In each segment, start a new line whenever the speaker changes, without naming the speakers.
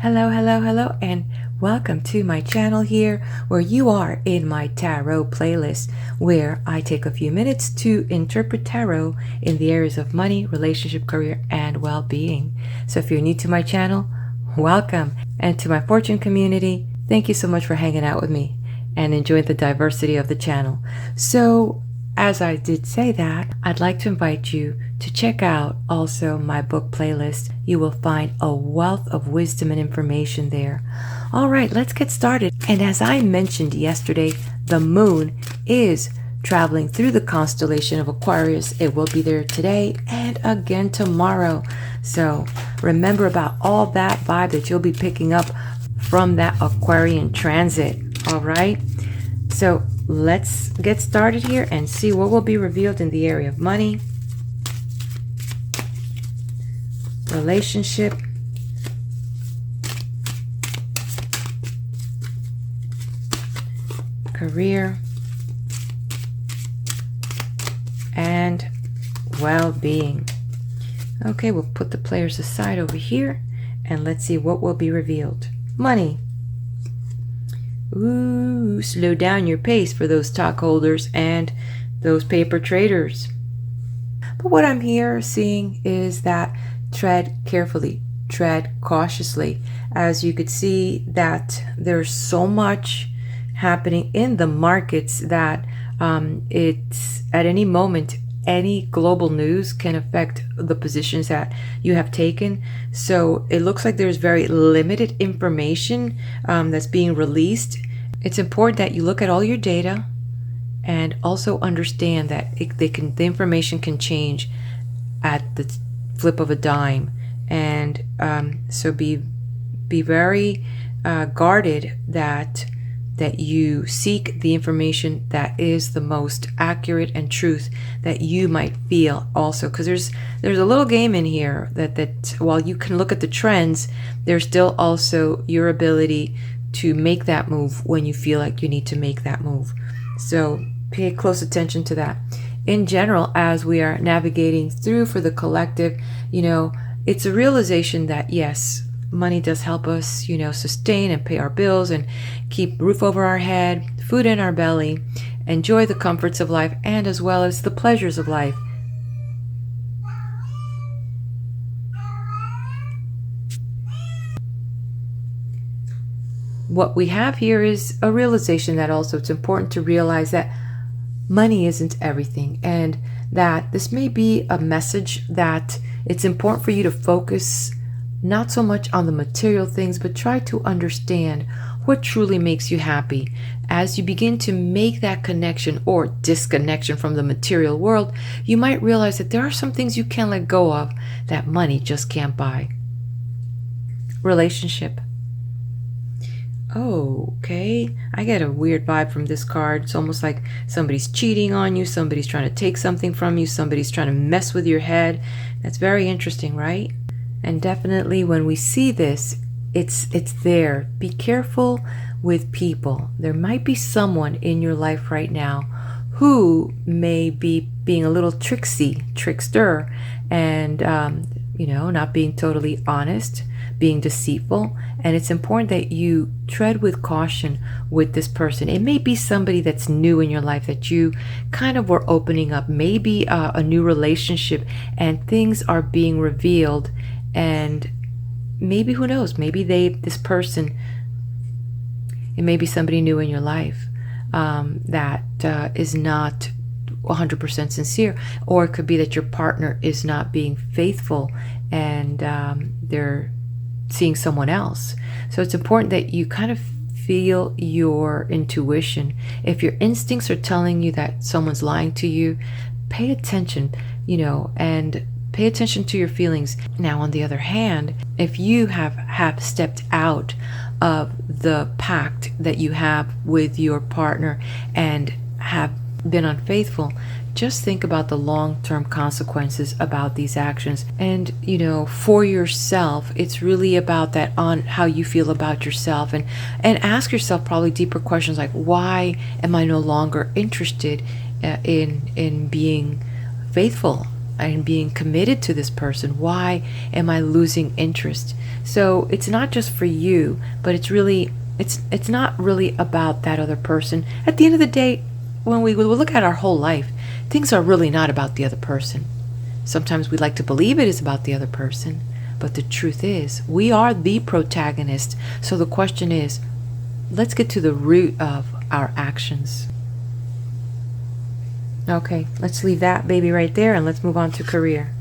Hello, hello, hello, and welcome to my channel here where you are in my tarot playlist where I take a few minutes to interpret tarot in the areas of money, relationship, career, and well-being. So if you're new to my channel, welcome. And to my fortune community, thank you so much for hanging out with me and enjoying the diversity of the channel. So as I did say that, I'd like to invite you to check out also my book playlist. You will find a wealth of wisdom and information there. All right, let's get started. And as I mentioned yesterday, the moon is traveling through the constellation of Aquarius. It will be there today and again tomorrow. So remember about all that vibe that you'll be picking up from that Aquarian transit. All right, so let's get started here and see what will be revealed in the area of money, relationship, career, and well-being. Okay, we'll put the players aside over here and let's see what will be revealed. Money. Ooh, slow down your pace for those stock holders and those paper traders. But what I'm here seeing is that tread carefully, tread cautiously. As you could see that there's so much happening in the markets that it's at any moment, any global news can affect the positions that you have taken. So it looks like there's very limited information that's being released. It's important that you look at all your data and also understand that the information can change at the flip of a dime. And so be very guarded that you seek the information that is the most accurate and truth that you might feel also, because there's a little game in here that while you can look at the trends, there's still also your ability to make that move when you feel like you need to make that move. So pay close attention to that. In general, as we are navigating through for the collective, it's a realization that yes, money does help us, sustain and pay our bills and keep roof over our head, food in our belly, enjoy the comforts of life, and as well as the pleasures of life. What we have here is a realization that also it's important to realize that money isn't everything, and that this may be a message that it's important for you to focus not so much on the material things, but try to understand what truly makes you happy. As you begin to make that connection or disconnection from the material world, you might realize that there are some things you can't let go of that money just can't buy. Relationship. Oh, okay. I get a weird vibe from this card. It's almost like somebody's cheating on you, somebody's trying to take something from you, somebody's trying to mess with your head. That's very interesting, right? And definitely when we see this, it's there. Be careful with people. There might be someone in your life right now who may be being a little trickster, and not being totally honest, being deceitful. And it's important that you tread with caution with this person. It may be somebody that's new in your life that you kind of were opening up, maybe a new relationship, and things are being revealed. And maybe, who knows, maybe this person, it may be somebody new in your life that is not 100% sincere, or it could be that your partner is not being faithful and they're seeing someone else. So it's important that you kind of feel your intuition. If your instincts are telling you that someone's lying to you, pay attention, and pay attention to your feelings. Now, on the other hand, if you have stepped out of the pact that you have with your partner and have been unfaithful, just think about the long-term consequences about these actions. And for yourself, it's really about that, on how you feel about yourself, and ask yourself probably deeper questions like, why am I no longer interested in being faithful and being committed to this person? Why am I losing interest? So it's not just for you, but it's not really about that other person. At the end of the day, when we look at our whole life, things are really not about the other person. Sometimes we like to believe it is about the other person, but the truth is we are the protagonist. So the question is, let's get to the root of our actions. Okay, let's leave that baby right there and let's move on to career.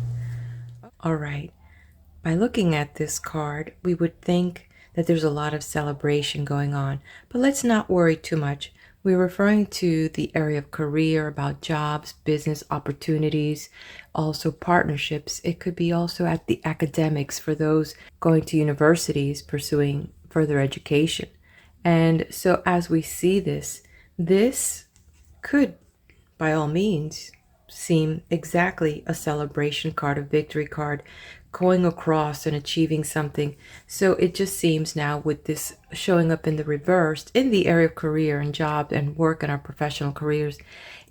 All right. By looking at this card, we would think that there's a lot of celebration going on, but let's not worry too much. We're referring to the area of career, about jobs, business opportunities, also partnerships. It could be also at the academics for those going to universities, pursuing further education. And so as we see this could, by all means, seem exactly a celebration card, a victory card, going across and achieving something. So it just seems now, with this showing up in the reverse in the area of career and job and work and our professional careers,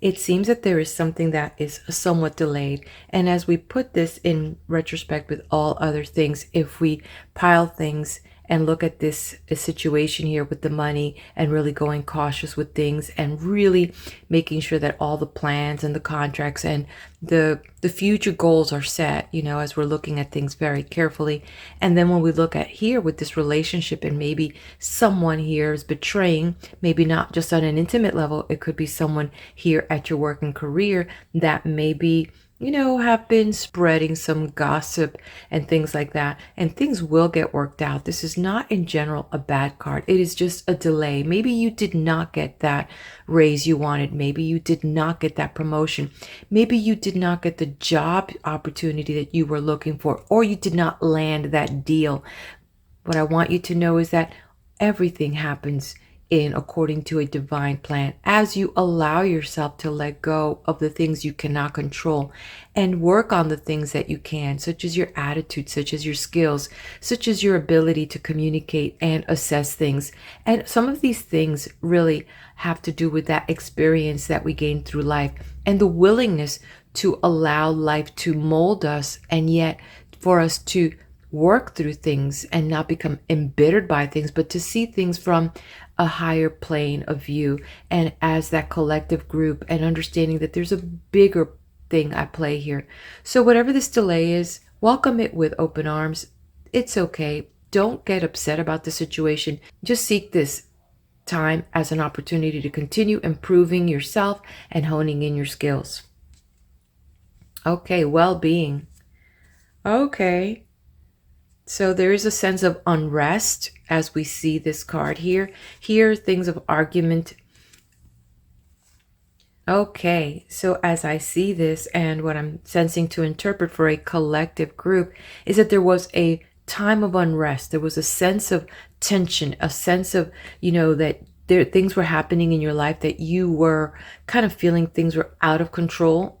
it seems that there is something that is somewhat delayed. And as we put this in retrospect with all other things, if we pile things and look at this situation here with the money and really going cautious with things and really making sure that all the plans and the contracts and the future goals are set, as we're looking at things very carefully. And then when we look at here with this relationship, and maybe someone here is betraying, maybe not just on an intimate level, it could be someone here at your work and career that maybe have been spreading some gossip and things like that, and things will get worked out. This is not in general a bad card. It is just a delay. Maybe you did not get that raise you wanted. Maybe you did not get that promotion. Maybe you did not get the job opportunity that you were looking for, or you did not land that deal. What I want you to know is that everything happens according to a divine plan, as you allow yourself to let go of the things you cannot control and work on the things that you can, such as your attitude, such as your skills, such as your ability to communicate and assess things. And some of these things really have to do with that experience that we gain through life and the willingness to allow life to mold us, and yet for us to work through things and not become embittered by things, but to see things from a higher plane of view and as that collective group, and understanding that there's a bigger thing at play here. So whatever this delay is, welcome it with open arms. It's okay. Don't get upset about the situation. Just seek this time as an opportunity to continue improving yourself and honing in your skills. Okay, well-being. Okay. So there is a sense of unrest as we see this card here. Here, things of argument. Okay, so as I see this, and what I'm sensing to interpret for a collective group is that there was a time of unrest. There was a sense of tension, a sense of, that things were happening in your life that you were kind of feeling things were out of control.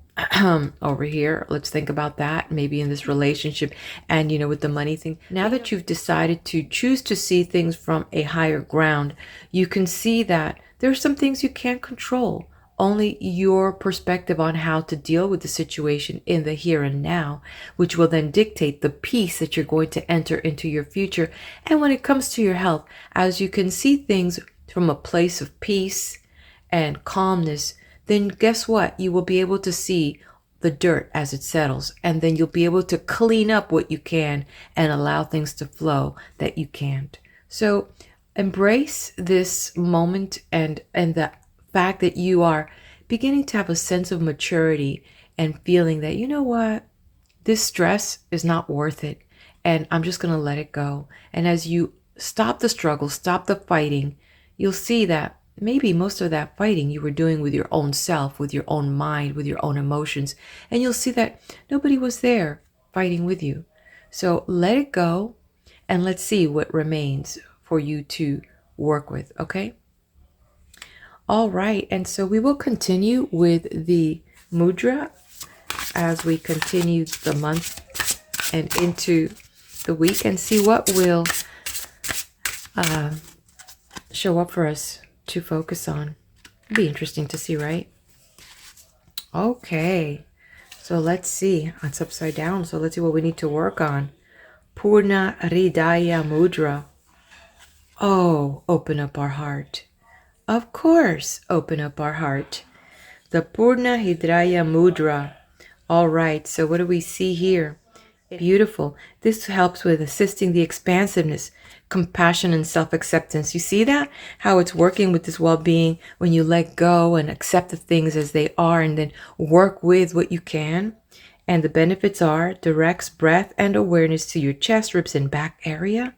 Over here, let's think about that, maybe in this relationship and with the money thing. Now that you've decided to choose to see things from a higher ground, you can see that there are some things you can't control. Only your perspective on how to deal with the situation in the here and now, which will then dictate the peace that you're going to enter into your future. And when it comes to your health, as you can see things from a place of peace and calmness, then guess what? You will be able to see the dirt as it settles, and then you'll be able to clean up what you can and allow things to flow that you can't. So embrace this moment and the fact that you are beginning to have a sense of maturity and feeling that, what, this stress is not worth it, and I'm just going to let it go. And as you stop the struggle, stop the fighting, you'll see that maybe most of that fighting you were doing with your own self, with your own mind, with your own emotions. And you'll see that nobody was there fighting with you. So let it go, and let's see what remains for you to work with, okay? All right, and so we will continue with the mudra as we continue the month and into the week, and see what will show up for us to focus on. It'd be interesting to see, right? Okay, so So let's see. It's upside down. So let's see what we need to work on. Purna Hridaya Mudra. Oh, open up our heart. Of course, open up our heart. The Purna Hridaya Mudra. All right, so what do we see here? Beautiful. This helps with assisting the expansiveness, compassion, and self-acceptance. You see that? How it's working with this well-being when you let go and accept the things as they are and then work with what you can. And the benefits are directs breath and awareness to your chest, ribs, and back area.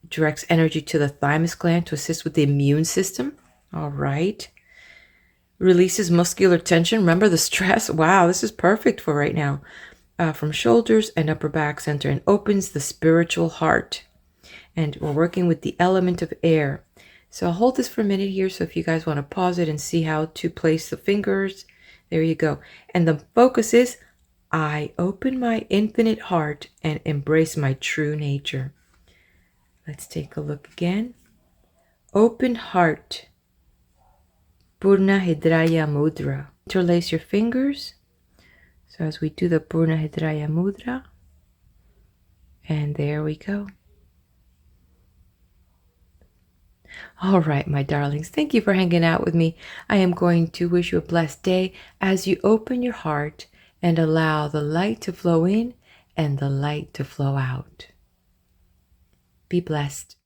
Directs energy to the thymus gland to assist with the immune system. All right. Releases muscular tension. Remember the stress? Wow, this is perfect for right now. From shoulders and upper back center, and opens the spiritual heart. And we're working with the element of air. So I'll hold this for a minute here. So if you guys want to pause it and see how to place the fingers, there you go. And the focus is, I open my infinite heart and embrace my true nature. Let's take a look again. Open heart. Purna Hridaya Mudra. Interlace your fingers. So as we do the Purna Hridaya Mudra, and there we go. All right, my darlings, thank you for hanging out with me. I am going to wish you a blessed day as you open your heart and allow the light to flow in and the light to flow out. Be blessed.